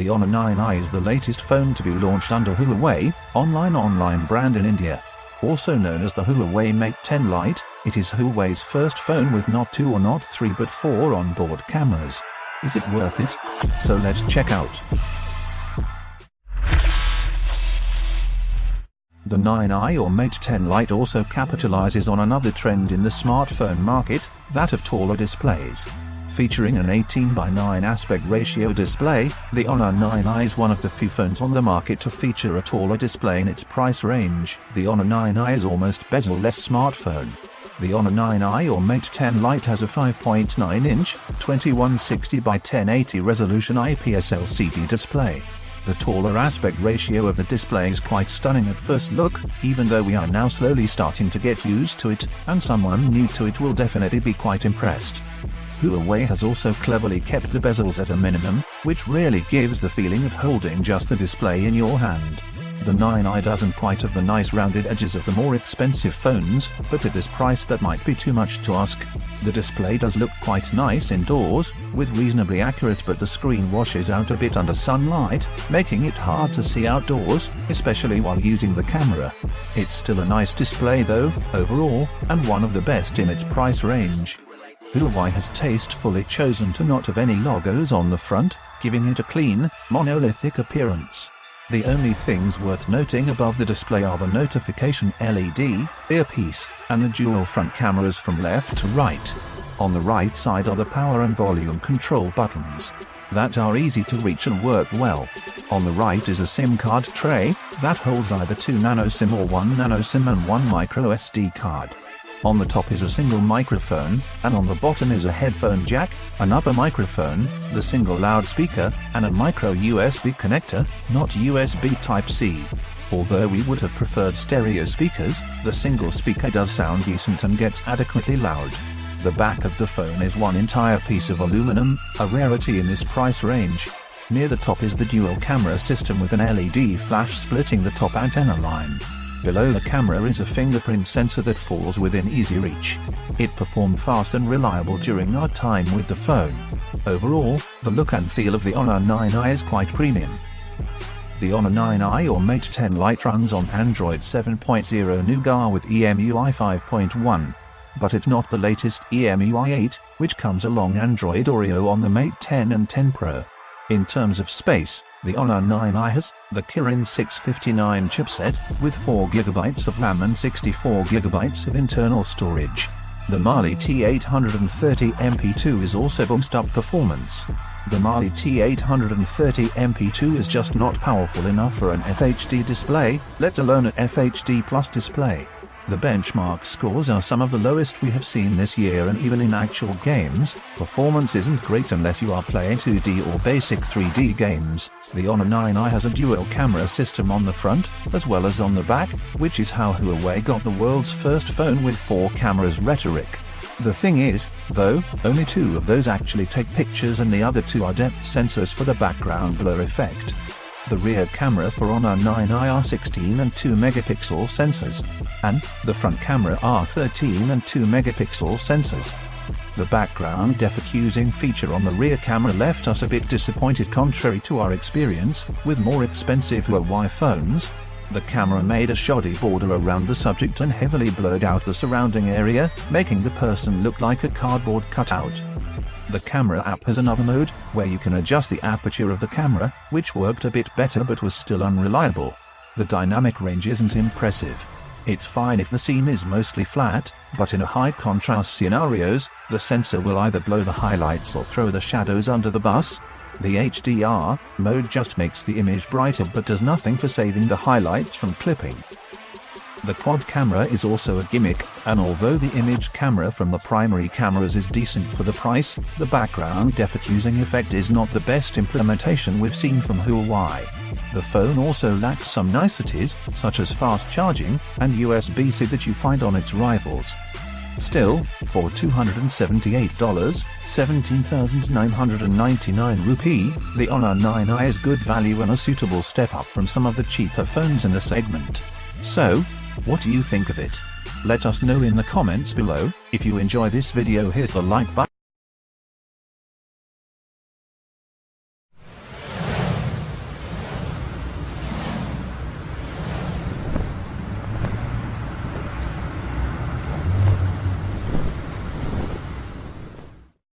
The Honor 9i is the latest phone to be launched under Huawei, online brand in India. Also known as the Huawei Mate 10 Lite, it is Huawei's first phone with not 2 or not 3 but 4 onboard cameras. Is it worth it? So let's check out. The 9i or Mate 10 Lite also capitalizes on another trend in the smartphone market, that of taller displays. Featuring an 18:9 aspect ratio display, the Honor 9i is one of the few phones on the market to feature a taller display in its price range. The Honor 9i is almost bezel-less smartphone. The Honor 9i or Mate 10 Lite has a 5.9-inch, 2160 by 1080 resolution IPS LCD display. The taller aspect ratio of the display is quite stunning at first look, even though we are now slowly starting to get used to it, and someone new to it will definitely be quite impressed. Huawei has also cleverly kept the bezels at a minimum, which really gives the feeling of holding just the display in your hand. The 9i doesn't quite have the nice rounded edges of the more expensive phones, but at this price that might be too much to ask. The display does look quite nice indoors, with reasonably accurate, but the screen washes out a bit under sunlight, making it hard to see outdoors, especially while using the camera. It's still a nice display though, overall, and one of the best in its price range. Huawei has tastefully chosen to not have any logos on the front, giving it a clean, monolithic appearance. The only things worth noting above the display are the notification LED, earpiece, and the dual front cameras from left to right. On the right side are the power and volume control buttons that are easy to reach and work well. On the right is a SIM card tray that holds either 2 nano SIM or 1 nano SIM and 1 micro SD card. On the top is a single microphone, and on the bottom is a headphone jack, another microphone, the single loudspeaker, and a micro USB connector, not USB Type-C. Although we would have preferred stereo speakers, the single speaker does sound decent and gets adequately loud. The back of the phone is one entire piece of aluminum, a rarity in this price range. Near the top is the dual camera system with an LED flash splitting the top antenna line. Below the camera is a fingerprint sensor that falls within easy reach. It performed fast and reliable during our time with the phone. Overall, the look and feel of the Honor 9i is quite premium. The Honor 9i or Mate 10 Lite runs on Android 7.0 Nougat with EMUI 5.1. But it's not the latest EMUI 8, which comes along Android Oreo on the Mate 10 and 10 Pro. In terms of space, the Honor 9i has the Kirin 659 chipset with 4 GB of RAM and 64 GB of internal storage. The Mali-T830 MP2 is also boosted up performance. The Mali-T830 MP2 is just not powerful enough for an FHD display, let alone an FHD Plus display. The benchmark scores are some of the lowest we have seen this year, and even in actual games, performance isn't great unless you are playing 2D or basic 3D games. The Honor 9i has a dual camera system on the front, as well as on the back, which is how Huawei got the world's first phone with 4 cameras rhetoric. The thing is, though, only 2 of those actually take pictures and the other 2 are depth sensors for the background blur effect. The rear camera for Honor 9i are 16 and 2 megapixel sensors, and the front camera are 13 and 2 megapixel sensors. The background defocusing feature on the rear camera left us a bit disappointed, contrary to our experience with more expensive Huawei phones. The camera made a shoddy border around the subject and heavily blurred out the surrounding area, making the person look like a cardboard cutout. The camera app has another mode, where you can adjust the aperture of the camera, which worked a bit better but was still unreliable. The dynamic range isn't impressive. It's fine if the scene is mostly flat, but in a high contrast scenarios, the sensor will either blow the highlights or throw the shadows under the bus. The HDR mode just makes the image brighter but does nothing for saving the highlights from clipping. The quad camera is also a gimmick, and although the image camera from the primary cameras is decent for the price, the background defocusing effect is not the best implementation we've seen from Huawei. The phone also lacks some niceties, such as fast charging and USB-C that you find on its rivals. Still, for $278, 17,999 rupee, the Honor 9i is good value and a suitable step up from some of the cheaper phones in the segment. So, what do you think of it? Let us know in the comments below. If you enjoy this video, hit the like button.